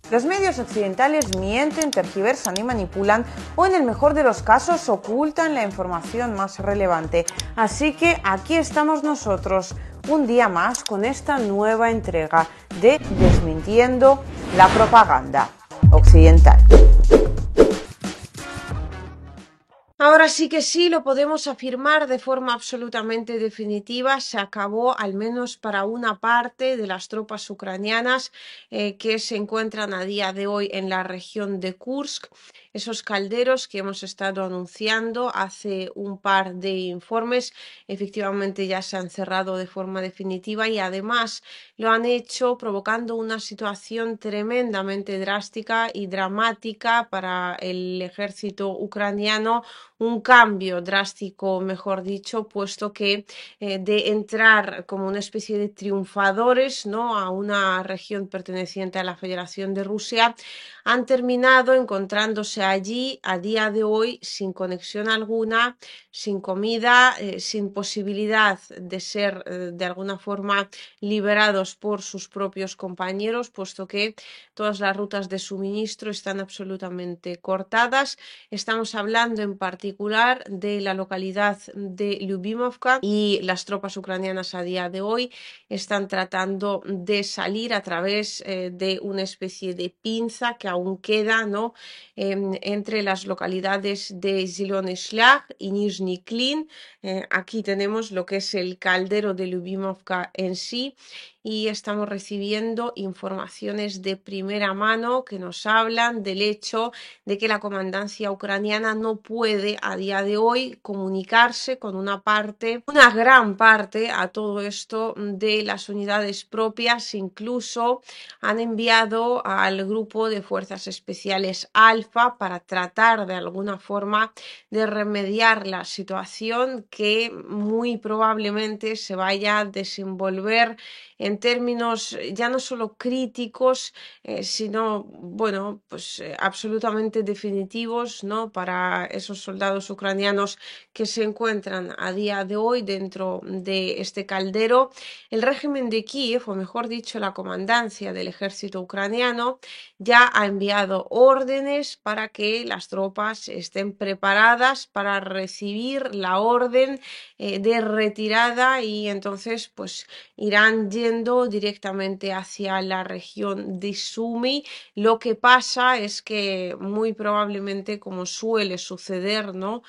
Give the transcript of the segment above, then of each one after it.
Los medios occidentales mienten, tergiversan y manipulan, o en el mejor de los casos ocultan la información más relevante. Así que aquí estamos nosotros, un día más, con esta nueva entrega de Desmintiendo la propaganda occidental. Ahora sí que sí, lo podemos afirmar de forma absolutamente definitiva. Se acabó, al menos para una parte de las tropas ucranianas que se encuentran a día de hoy en la región de Kursk. Esos calderos que hemos estado anunciando hace un par de informes, efectivamente ya se han cerrado de forma definitiva y además lo han hecho provocando una situación tremendamente drástica y dramática para el ejército ucraniano, un cambio drástico, mejor dicho, puesto que de entrar como una especie de triunfadores, ¿no?, a una región perteneciente a la Federación de Rusia, han terminado encontrándose allí a día de hoy sin conexión alguna, sin comida, sin posibilidad de ser de alguna forma liberados por sus propios compañeros, puesto que todas las rutas de suministro están absolutamente cortadas. Estamos hablando en particular de la localidad de Lyubimovka, y las tropas ucranianas a día de hoy están tratando de salir a través de una especie de pinza que aún queda, ¿no?, entre las localidades de Zilony Shlyakh y Nizhny Klin. Aquí tenemos lo que es el caldero de Lyubimovka en sí, y estamos recibiendo informaciones de primera mano que nos hablan del hecho de que la comandancia ucraniana no puede a día de hoy comunicarse con una gran parte a todo esto de las unidades propias. Incluso han enviado al grupo de fuerzas especiales Alfa para tratar de alguna forma de remediar la situación, que muy probablemente se vaya a desenvolver en términos ya no solo críticos, sino, bueno, pues absolutamente definitivos, ¿no?, para esos soldados ucranianos que se encuentran a día de hoy dentro de este caldero. El régimen de Kiev, o mejor dicho, la comandancia del ejército ucraniano, ya ha enviado órdenes para que las tropas estén preparadas para recibir la orden de retirada, y entonces pues irán yendo directamente hacia la región de Sumy. Lo que pasa es que muy probablemente, como suele suceder, ¿no?,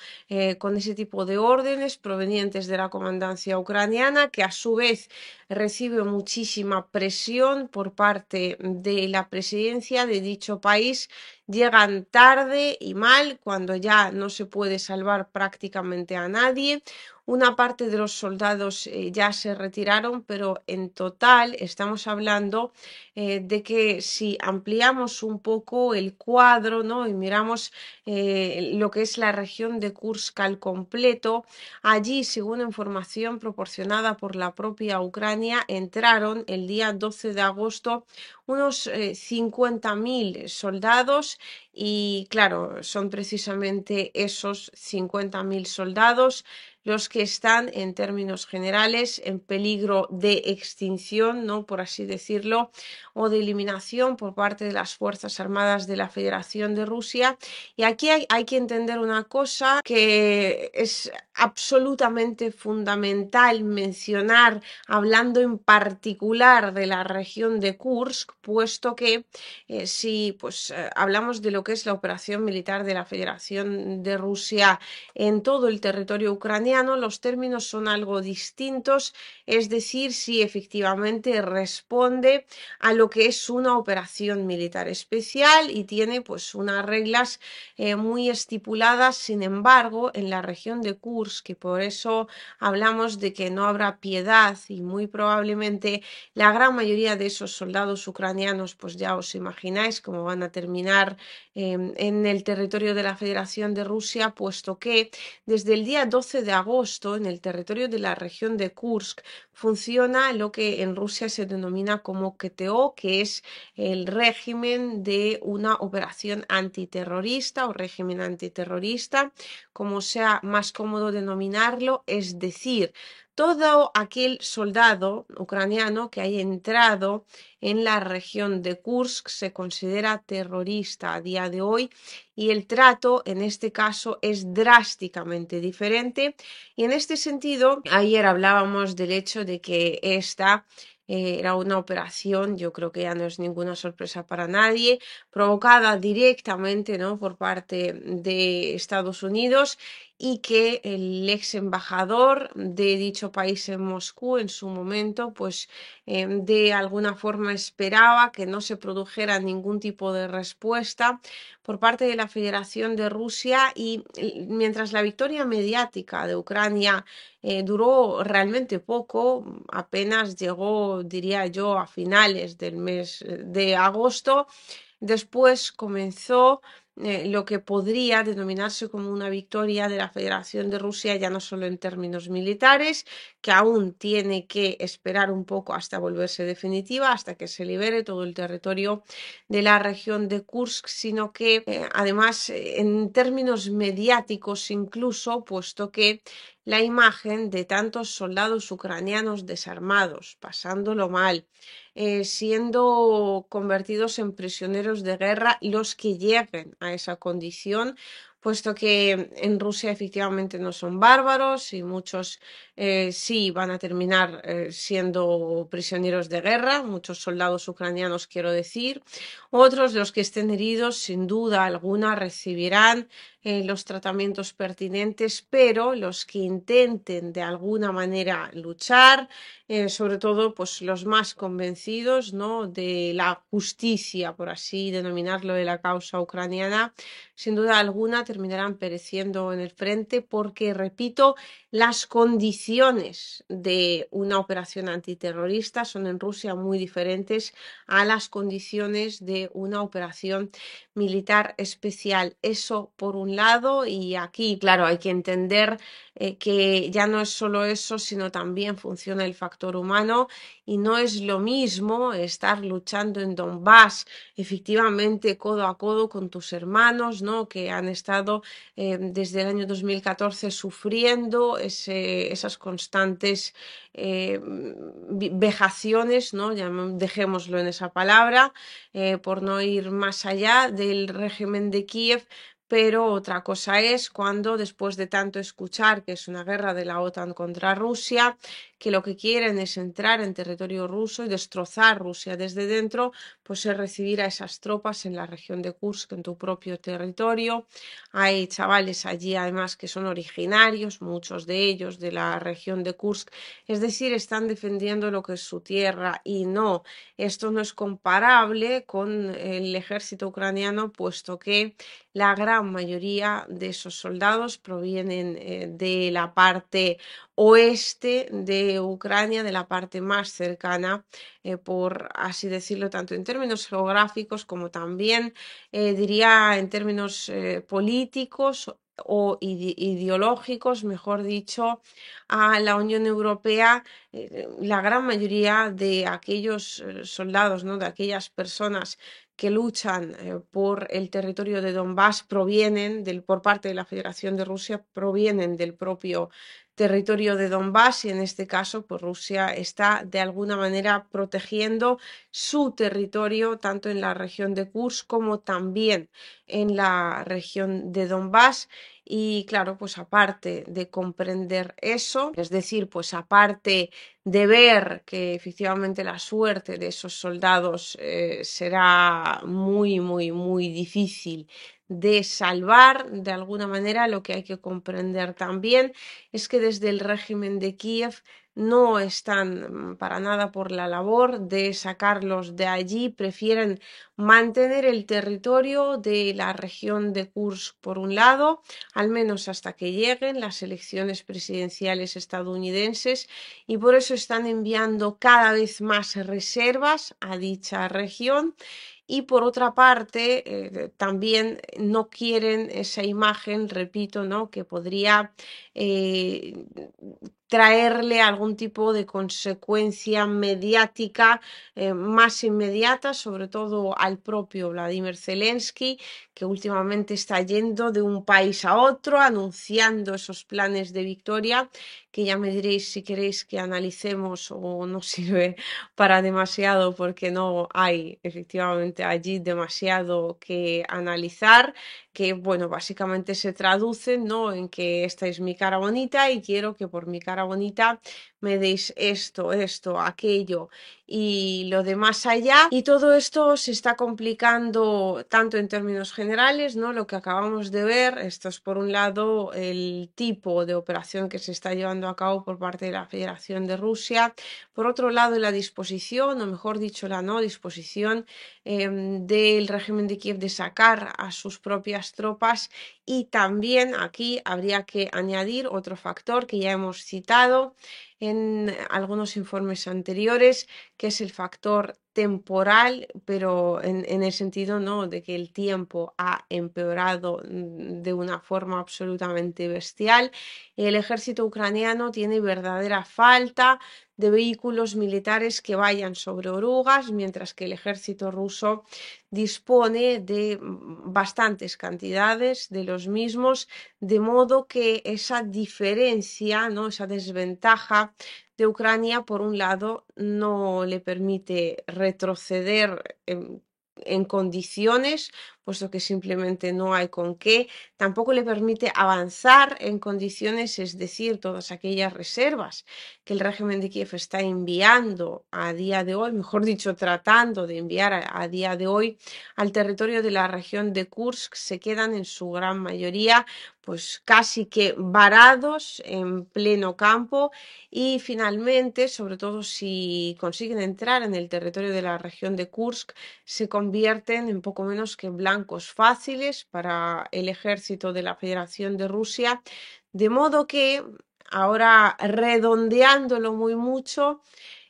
con ese tipo de órdenes provenientes de la comandancia ucraniana, que a su vez recibe muchísima presión por parte de la presidencia de dicho país, llegan tarde y mal, cuando ya no se puede salvar prácticamente a nadie. Una parte de los soldados ya se retiraron, pero en total estamos hablando de que si ampliamos un poco el cuadro, ¿no?, y miramos lo que es la región de Kursk al completo, allí, según información proporcionada por la propia Ucrania, entraron el día 12 de agosto unos 50.000 soldados, y claro, son precisamente esos 50.000 soldados los que están, en términos generales, en peligro de extinción, ¿no?, por así decirlo, o de eliminación por parte de las Fuerzas Armadas de la Federación de Rusia. Y aquí hay que entender una cosa que es absolutamente fundamental mencionar, hablando en particular de la región de Kursk, puesto que si pues, hablamos de lo que es la operación militar de la Federación de Rusia en todo el territorio ucraniano, los términos son algo distintos, es decir, si efectivamente responde a lo que es una operación militar especial y tiene pues unas reglas muy estipuladas. Sin embargo, en la región de Kursk, que por eso hablamos de que no habrá piedad, y muy probablemente la gran mayoría de esos soldados ucranianos, pues ya os imagináis cómo van a terminar en el territorio de la Federación de Rusia, puesto que desde el día 12 de agosto en el territorio de la región de Kursk funciona lo que en Rusia se denomina como KTO, que es el régimen de una operación antiterrorista o régimen antiterrorista, como sea más cómodo denominarlo. Es decir, todo aquel soldado ucraniano que haya entrado en la región de Kursk se considera terrorista a día de hoy y el trato en este caso es drásticamente diferente. Y en este sentido, ayer hablábamos del hecho de que esta era una operación, yo creo que ya no es ninguna sorpresa para nadie, provocada directamente, ¿no?, por parte de Estados Unidos, y que el ex embajador de dicho país en Moscú en su momento, pues de alguna forma esperaba que no se produjera ningún tipo de respuesta por parte de la Federación de Rusia, y mientras la victoria mediática de Ucrania duró realmente poco, apenas llegó, diría yo, a finales del mes de agosto. Después comenzó lo que podría denominarse como una victoria de la Federación de Rusia, ya no solo en términos militares, que aún tiene que esperar un poco hasta volverse definitiva, hasta que se libere todo el territorio de la región de Kursk, sino que además en términos mediáticos incluso, puesto que la imagen de tantos soldados ucranianos desarmados, pasándolo mal, siendo convertidos en prisioneros de guerra los que lleguen a esa condición, puesto que en Rusia efectivamente no son bárbaros y muchos sí van a terminar siendo prisioneros de guerra, muchos soldados ucranianos quiero decir. Otros, los que estén heridos, sin duda alguna recibirán los tratamientos pertinentes, pero los que intenten de alguna manera luchar, sobre todo pues los más convencidos, ¿no?, de la justicia, por así denominarlo, de la causa ucraniana, sin duda alguna terminarán pereciendo en el frente porque, repito, las condiciones de una operación antiterrorista son en Rusia muy diferentes a las condiciones de una operación militar especial. Eso por un lado, y aquí, claro, hay que entender que ya no es solo eso, sino también funciona el factor humano, y no es lo mismo estar luchando en Donbass efectivamente codo a codo con tus hermanos, ¿no?, que han estado desde el año 2014 sufriendo esas constantes vejaciones, ¿no?, dejémoslo en esa palabra, por no ir más allá del régimen de Kiev. Pero otra cosa es cuando, después de tanto escuchar que es una guerra de la OTAN contra Rusia, que lo que quieren es entrar en territorio ruso y destrozar Rusia desde dentro, pues es recibir a esas tropas en la región de Kursk, en tu propio territorio. Hay chavales allí además que son originarios, muchos de ellos de la región de Kursk, es decir, están defendiendo lo que es su tierra. Y no, esto no es comparable con el ejército ucraniano, puesto que la gran mayoría de esos soldados provienen de la parte oeste de Ucrania, de la parte más cercana, por así decirlo, tanto en términos geográficos como también, diría, en términos políticos o ideológicos, mejor dicho, a la Unión Europea. La gran mayoría de aquellos soldados, ¿no?, de aquellas personas que luchan por el territorio de Donbass provienen por parte de la Federación de Rusia, provienen del propio territorio de Donbass, y en este caso pues Rusia está de alguna manera protegiendo su territorio tanto en la región de Kursk como también en la región de Donbass. Y claro, pues aparte de comprender eso, es decir, pues aparte de ver que efectivamente la suerte de esos soldados será muy, muy, muy difícil de salvar de alguna manera, lo que hay que comprender también es que desde el régimen de Kiev no están para nada por la labor de sacarlos de allí, prefieren mantener el territorio de la región de Kursk por un lado, al menos hasta que lleguen las elecciones presidenciales estadounidenses, y por eso están enviando cada vez más reservas a dicha región. Y por otra parte, también no quieren esa imagen, repito, ¿no?, que podría eh, traerle algún tipo de consecuencia mediática más inmediata, sobre todo al propio Vladimir Zelensky, que últimamente está yendo de un país a otro, anunciando esos planes de victoria, que ya me diréis si queréis que analicemos o no sirve para demasiado, porque no hay efectivamente allí demasiado que analizar, que bueno, básicamente se traduce, ¿no?, en que esta es mi cara bonita y quiero que por mi cara bonita me deis esto, aquello y lo de más allá. Y todo esto se está complicando tanto en términos generales, ¿no? Lo que acabamos de ver, esto es por un lado el tipo de operación que se está llevando a cabo por parte de la Federación de Rusia, por otro lado la disposición, o mejor dicho la no disposición del régimen de Kiev de sacar a sus propias tropas, y también aquí habría que añadir otro factor que ya hemos citado en algunos informes anteriores, que es el factor temporal, pero en el sentido, ¿no?, de que el tiempo ha empeorado de una forma absolutamente bestial. El ejército ucraniano tiene verdadera falta de vehículos militares que vayan sobre orugas, mientras que el ejército ruso dispone de bastantes cantidades de los mismos, de modo que esa diferencia, ¿no?, esa desventaja de Ucrania, por un lado, no le permite retroceder en condiciones, puesto que simplemente no hay con qué, tampoco le permite avanzar en condiciones, es decir, todas aquellas reservas que el régimen de Kiev está enviando a día de hoy, mejor dicho, tratando de enviar a día de hoy al territorio de la región de Kursk, se quedan en su gran mayoría pues casi que varados en pleno campo, y finalmente, sobre todo si consiguen entrar en el territorio de la región de Kursk, se convierten en poco menos que blancos fáciles para el ejército de la Federación de Rusia, de modo que ahora, redondeándolo muy mucho,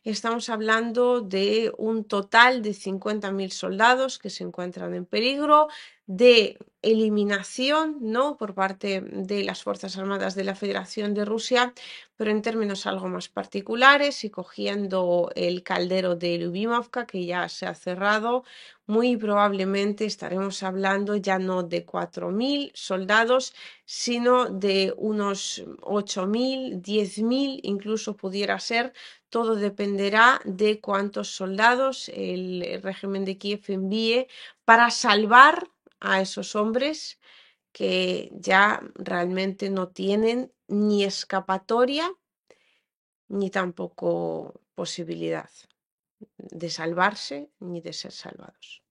estamos hablando de un total de 50.000 soldados que se encuentran en peligro de eliminación, ¿no?, por parte de las Fuerzas Armadas de la Federación de Rusia, pero en términos algo más particulares y cogiendo el caldero de Lyubimovka, que ya se ha cerrado, muy probablemente estaremos hablando ya no de 4.000 soldados, sino de unos 8.000, 10.000, incluso pudiera ser. Todo dependerá de cuántos soldados el régimen de Kiev envíe para salvar a esos hombres que ya realmente no tienen ni escapatoria ni tampoco posibilidad de salvarse ni de ser salvados.